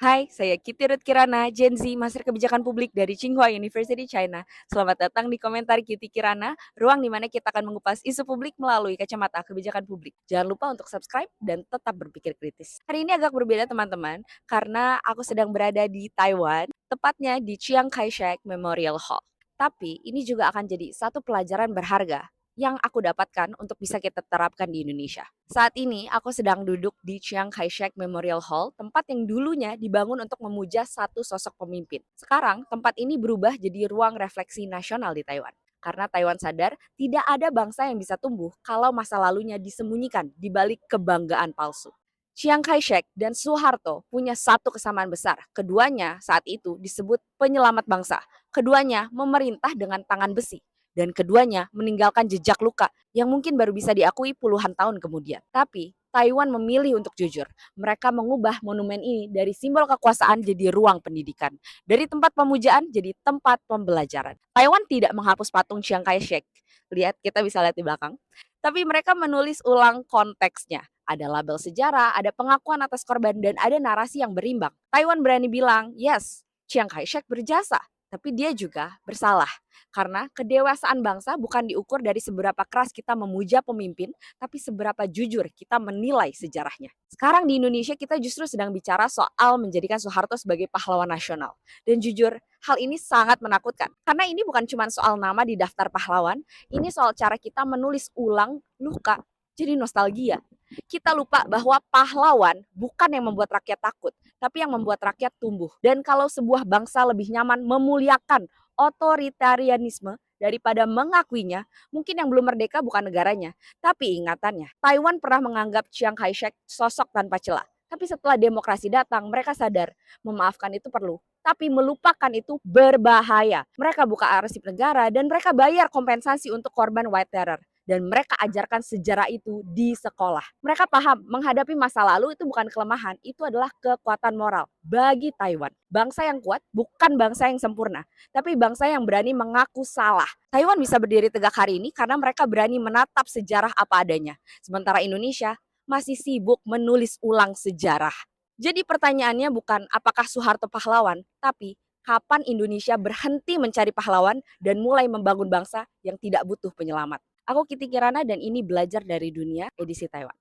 Hai, saya Kitty Ruth Kirana, Gen Z, Master Kebijakan Publik dari Tsinghua University, China. Selamat datang di Komentar Kitty Kirana, ruang di mana kita akan mengupas isu publik melalui kacamata kebijakan publik. Jangan lupa untuk subscribe dan tetap berpikir kritis. Hari ini agak berbeda teman-teman, karena aku sedang berada di Taiwan, tepatnya di Chiang Kai-shek Memorial Hall. Tapi ini juga akan jadi satu pelajaran berharga yang aku dapatkan untuk bisa kita terapkan di Indonesia. Saat ini aku sedang duduk di Chiang Kai-shek Memorial Hall, tempat yang dulunya dibangun untuk memuja satu sosok pemimpin. Sekarang tempat ini berubah jadi ruang refleksi nasional di Taiwan. Karena Taiwan sadar tidak ada bangsa yang bisa tumbuh kalau masa lalunya disembunyikan di balik kebanggaan palsu. Chiang Kai-shek dan Soeharto punya satu kesamaan besar. Keduanya saat itu disebut penyelamat bangsa. Keduanya memerintah dengan tangan besi dan keduanya meninggalkan jejak luka yang mungkin baru bisa diakui puluhan tahun kemudian. Tapi Taiwan memilih untuk jujur. Mereka mengubah monumen ini dari simbol kekuasaan jadi ruang pendidikan. Dari tempat pemujaan jadi tempat pembelajaran. Taiwan tidak menghapus patung Chiang Kai-shek. Lihat, kita bisa lihat di belakang. Tapi mereka menulis ulang konteksnya. Ada label sejarah, ada pengakuan atas korban, dan ada narasi yang berimbang. Taiwan berani bilang, yes, Chiang Kai-shek berjasa, tapi dia juga bersalah. Karena kedewasaan bangsa bukan diukur dari seberapa keras kita memuja pemimpin, tapi seberapa jujur kita menilai sejarahnya. Sekarang di Indonesia kita justru sedang bicara soal menjadikan Soeharto sebagai pahlawan nasional. Dan jujur, hal ini sangat menakutkan. Karena ini bukan cuma soal nama di daftar pahlawan, ini soal cara kita menulis ulang luka jadi nostalgia. Kita lupa bahwa pahlawan bukan yang membuat rakyat takut, tapi yang membuat rakyat tumbuh. Dan kalau sebuah bangsa lebih nyaman memuliakan otoritarianisme daripada mengakuinya, mungkin yang belum merdeka bukan negaranya, tapi ingatannya. Taiwan pernah menganggap Chiang Kai-shek sosok tanpa celah. Tapi setelah demokrasi datang, mereka sadar memaafkan itu perlu. Tapi melupakan itu berbahaya. Mereka buka arsip negara dan mereka bayar kompensasi untuk korban white terror. Dan mereka ajarkan sejarah itu di sekolah. Mereka paham menghadapi masa lalu itu bukan kelemahan, itu adalah kekuatan moral bagi Taiwan. Bangsa yang kuat bukan bangsa yang sempurna, tapi bangsa yang berani mengaku salah. Taiwan bisa berdiri tegak hari ini karena mereka berani menatap sejarah apa adanya. Sementara Indonesia masih sibuk menulis ulang sejarah. Jadi pertanyaannya bukan apakah Soeharto pahlawan, tapi kapan Indonesia berhenti mencari pahlawan dan mulai membangun bangsa yang tidak butuh penyelamat. Aku Kitty Kirana dan ini Belajar dari Dunia edisi Taiwan.